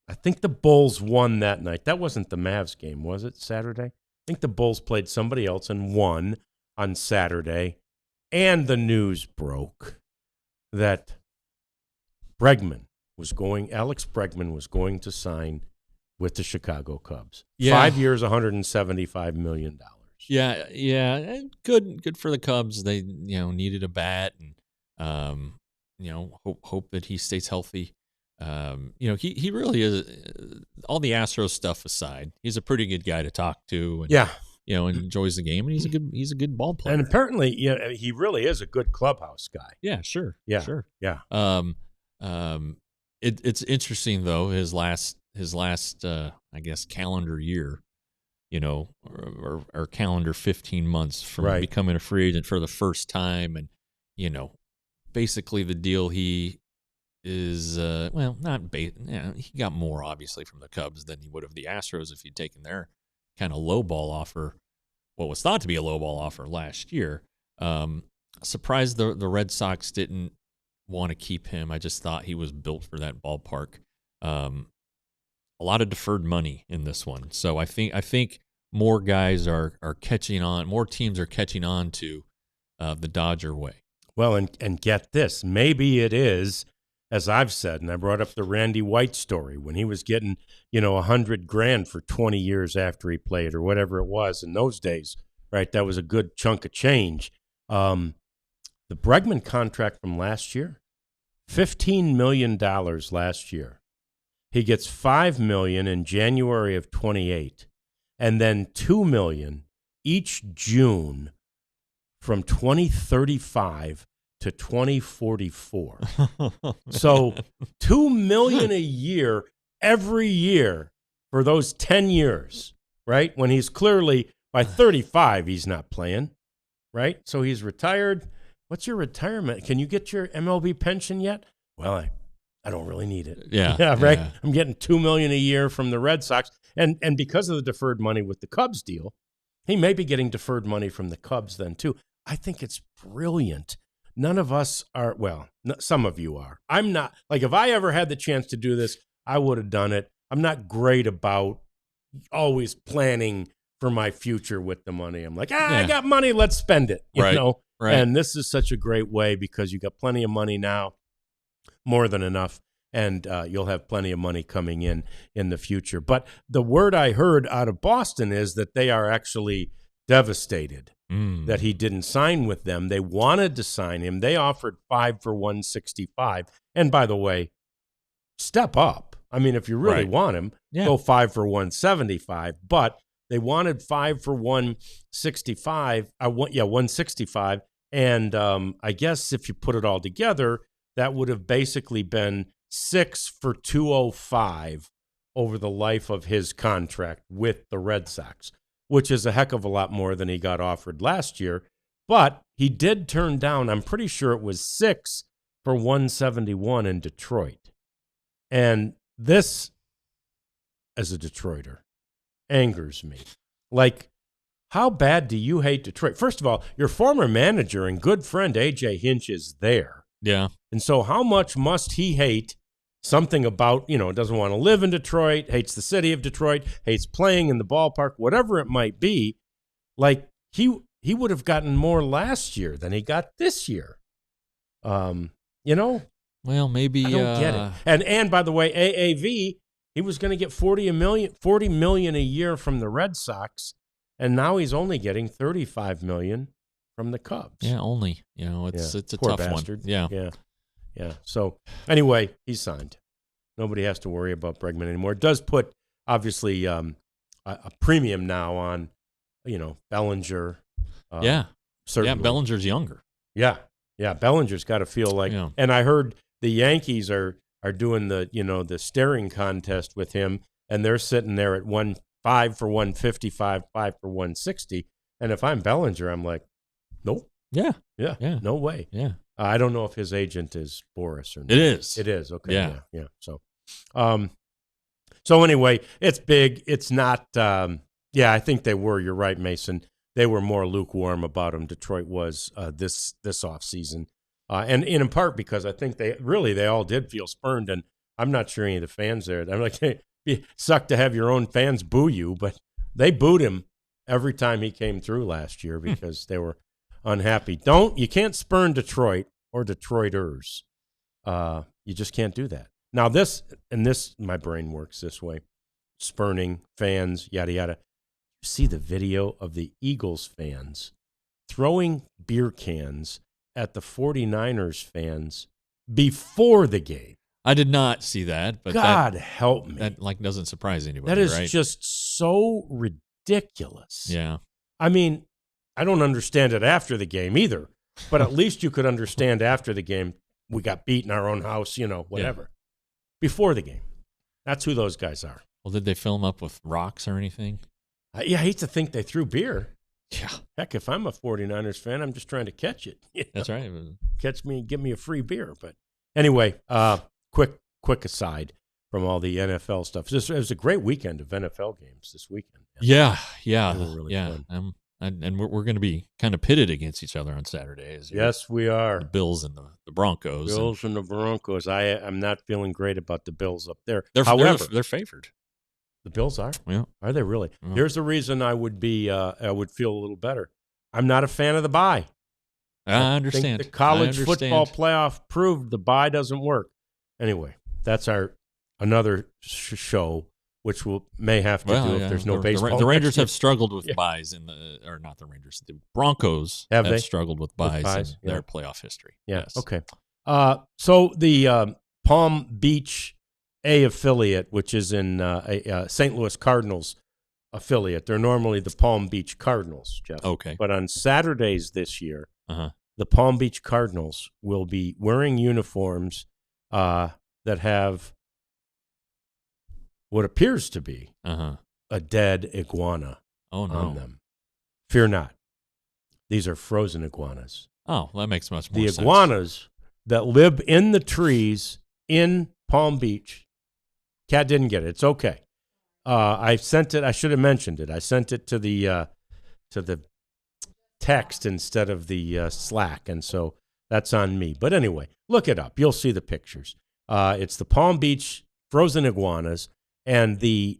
I think the Bulls won that night. That wasn't the Mavs game, was it, Saturday? I think the Bulls played somebody else and won on Saturday. And the news broke that Alex Bregman was going to sign with the Chicago Cubs. Yeah. 5 years, $175 million. Yeah. Good for the Cubs. They, needed a bat and, hope that he stays healthy. He really is, all the Astros stuff aside, he's a pretty good guy to talk to and, and enjoys the game, and he's a good ball player. And apparently, he really is a good clubhouse guy. Yeah, sure. Yeah. Sure. Yeah. It's interesting though, his last I guess calendar year, or calendar 15 months from becoming a free agent for the first time, and basically the deal he is he got more obviously from the Cubs than he would have the Astros if he'd taken their kind of lowball offer, what was thought to be a lowball offer last year. Surprised the Red Sox didn't want to keep him. I just thought he was built for that ballpark. A lot of deferred money in this one, so I think more guys are catching on. More teams are catching on to the Dodger way. Well, and get this, maybe it is, as I've said, and I brought up the Randy White story when he was getting, $100,000 for 20 years after he played, or whatever it was in those days, right? That was a good chunk of change. The Bregman contract from last year, $15 million last year. He gets $5 million in January of 28, and then $2 million each June from 2035 to 2044. So $2 million a year every year for those 10 years, right? When he's clearly by 35, he's not playing, right? So he's retired. What's your retirement? Can you get your MLB pension yet? Well, I don't really need it. Yeah, right. Yeah. I'm getting $2 million a year from the Red Sox, and because of the deferred money with the Cubs deal, he may be getting deferred money from the Cubs then too. I think it's brilliant. None of us are. Well, some of you are. I'm not. Like, if I ever had the chance to do this, I would have done it. I'm not great about always planning for my future with the money. I'm like, I got money, let's spend it. You know. Right. And this is such a great way because you got plenty of money now. More than enough, and you'll have plenty of money coming in the future. But the word I heard out of Boston is that they are actually devastated that he didn't sign with them. They wanted to sign him. They offered 5 for $165. And by the way, step up. I mean, if you really want him, go 5 for $175. But they wanted 5 for $165. $165. And I guess if you put it all together, that would have basically been 6 for $205 over the life of his contract with the Red Sox, which is a heck of a lot more than he got offered last year. But he did turn down, I'm pretty sure it was 6 for $171 in Detroit. And this, as a Detroiter, angers me. Like, how bad do you hate Detroit? First of all, your former manager and good friend A.J. Hinch is there. Yeah. And so how much must he hate something about, doesn't want to live in Detroit, hates the city of Detroit, hates playing in the ballpark, whatever it might be. Like, he would have gotten more last year than he got this year. Well, maybe I don't get it. And by the way, AAV, he was going to get $40 million a year from the Red Sox, and now he's only getting $35 million from the Cubs. Yeah, only. It's a Poor tough bastard. one. Yeah. So anyway, he's signed. Nobody has to worry about Bregman anymore. It does put, obviously, a premium now on, Bellinger. Certainly. Yeah, Bellinger's younger. Yeah. Bellinger's got to feel like, and I heard the Yankees are doing the staring contest with him, and they're sitting there at 5 for $155, 5 for $160. And if I'm Bellinger, I'm like, nope. Yeah. No way. Yeah. I don't know if his agent is Boris or not. It is. It is. Okay. Yeah. So, anyway, it's big. It's not. I think they were. You're right, Mason. They were more lukewarm about him. Detroit was this offseason. And in part because I think they all did feel spurned. And I'm not sure any of the fans there. I'm like, hey, it sucked to have your own fans boo you, but they booed him every time he came through last year because they were unhappy. You can't spurn Detroit or Detroiters. You just can't do that. Now my brain works this way. Spurning fans, yada, yada. You see the video of the Eagles fans throwing beer cans at the 49ers fans before the game. I did not see that, but God help me. That doesn't surprise anybody. That is right? just so ridiculous. Yeah. I mean, I don't understand it after the game either, but at least you could understand after the game, we got beat in our own house, whatever. Yeah. Before the game. That's who those guys are. Well, did they fill them up with rocks or anything? I hate to think they threw beer. Yeah. Heck, if I'm a 49ers fan, I'm just trying to catch it. That's right. Catch me and give me a free beer. But anyway, quick aside. from all the NFL stuff. It was a great weekend of NFL games this weekend. Yeah. Really fun. And we're going to be kind of pitted against each other on Saturdays. Yes, we are. The Bills and the Broncos. Bills and the Broncos. I'm not feeling great about the Bills up there. However, they're favored. The Bills are? Yeah. Are they really? Yeah. Here's the reason I would feel a little better. I'm not a fan of the bye. I understand. Think the college football playoff proved the bye doesn't work. Anyway, that's another show, which may have to do if there's no baseball. The Rangers have struggled with buys not the Rangers. The Broncos have struggled with buys in their playoff history. Yeah. Yes. Okay. So the Palm Beach A affiliate, which is in a St. Louis Cardinals affiliate, they're normally the Palm Beach Cardinals, Jeff. Okay. But on Saturdays this year, the Palm Beach Cardinals will be wearing uniforms that have what appears to be a dead iguana on them. Fear not. These are frozen iguanas. Oh, that makes much more sense. The iguanas that live in the trees in Palm Beach. Cat didn't get it. It's okay. I sent it. I should have mentioned it. I sent it to the text instead of the Slack, and so that's on me. But anyway, look it up. You'll see the pictures. It's the Palm Beach frozen iguanas. And the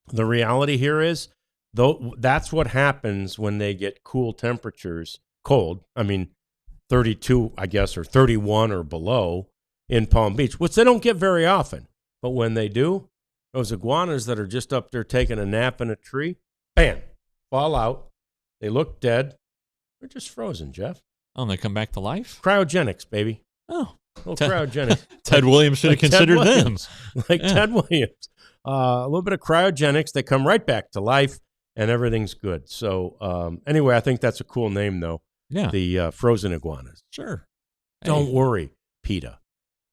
reality here is, that's what happens when they get cool temperatures, cold. I mean, 32, I guess, or 31 or below in Palm Beach, which they don't get very often. But when they do, those iguanas that are just up there taking a nap in a tree, bam, fall out. They look dead. They're just frozen, Jeff. Oh, and they come back to life? Cryogenics, baby. Oh. Cryogenics. Ted Williams should have considered them. Ted Williams. A little bit of cryogenics. They come right back to life, and everything's good. So anyway, I think that's a cool name, though. Yeah. The frozen iguanas. Sure. Don't worry, PETA.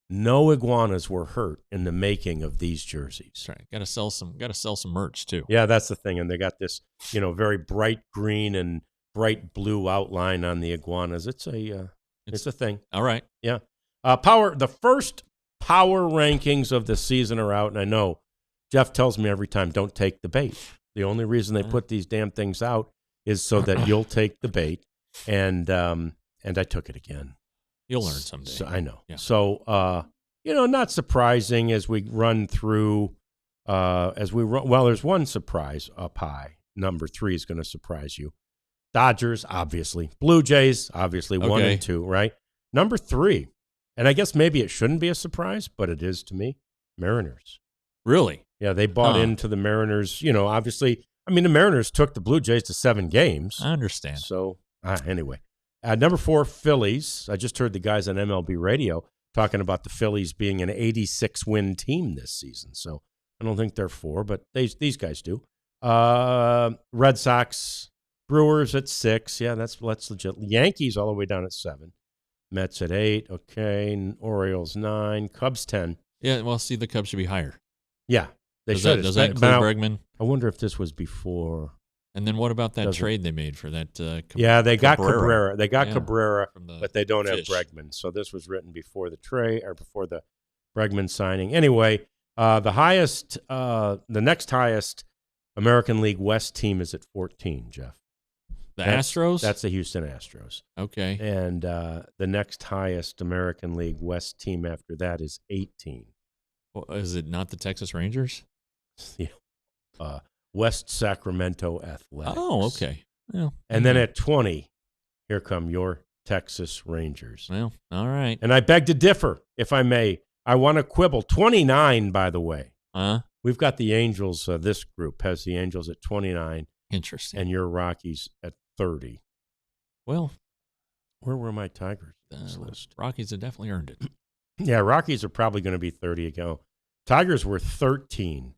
No iguanas were hurt in the making of these jerseys. That's right. Got to sell some merch too. Yeah, that's the thing. And they got this, very bright green and bright blue outline on the iguanas. It's a thing. All right. Yeah. The first power rankings of the season are out, and I know Jeff tells me every time, don't take the bait. The only reason they put these damn things out is so that you'll take the bait, and I took it again. You'll learn someday. So, I know. Yeah. So, not surprising as we run through, there's one surprise up high. Number 3 is going to surprise you. Dodgers, obviously. Blue Jays, obviously, 1 and 2, right? Number 3. And I guess maybe it shouldn't be a surprise, but it is to me. Mariners. Really? Yeah, they bought into the Mariners. Obviously, the Mariners took the Blue Jays to 7 games. I understand. So, anyway. Number 4, Phillies. I just heard the guys on MLB radio talking about the Phillies being an 86-win team this season. So, I don't think they're 4, but these guys do. Red Sox, Brewers at 6. Yeah, that's legit. Yankees all the way down at 7. Mets at 8, okay. Orioles 9, Cubs 10. Yeah, well, see, the Cubs should be higher. Yeah, they should. Does that include Bregman? I wonder if this was before. And then what about that trade they made for that? They got Cabrera. They got Cabrera, but they don't Fish. have Bregman. So this was written before the trade or before the Bregman signing. Anyway, the next highest American League West team is at 14, Jeff. Astros? That's the Houston Astros. Okay. And the next highest American League West team after that is 18. Well, is it not the Texas Rangers? Yeah. West Sacramento Athletics. Oh, okay. Well, and then at 20, here come your Texas Rangers. Well, all right. And I beg to differ, if I may. I want to quibble. 29, by the way. We've got the Angels. This group has the Angels at 29. Interesting. And your Rockies at 30. Well, where were my Tigers on this list? Rockies have definitely earned it. Yeah, Rockies are probably going to be 30 ago. Tigers were 13,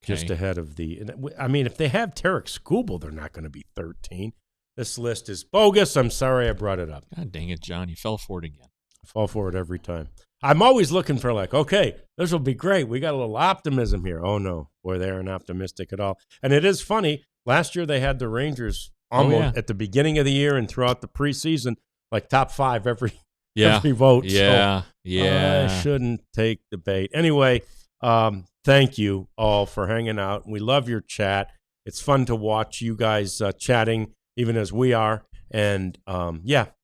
just ahead of the. If they have Tarek Skubal, they're not going to be 13. This list is bogus. I'm sorry I brought it up. God dang it, John. You fell for it again. I fall for it every time. I'm always looking for okay, this will be great. We got a little optimism here. Oh, no. Boy, they aren't optimistic at all. And it is funny. Last year they had the Rangers almost at the beginning of the year and throughout the preseason, top 5 every vote. Yeah. I shouldn't take the bait. Anyway, thank you all for hanging out. We love your chat. It's fun to watch you guys chatting, even as we are. And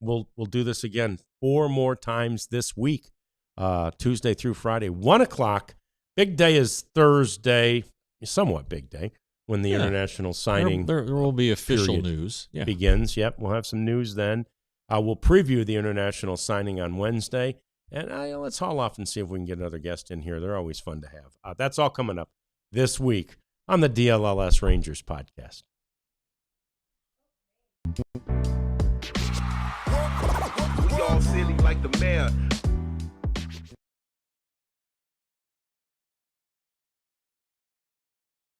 we'll do this again 4 more times this week, Tuesday through Friday, 1:00. Big day is Thursday, somewhat big day, when the international signing there will be official news begins. Yep, we'll have some news then. We'll preview the international signing on Wednesday. And let's haul off and see if we can get another guest in here. They're always fun to have. That's all coming up this week on the DLLS Rangers podcast. We all silly like the mayor.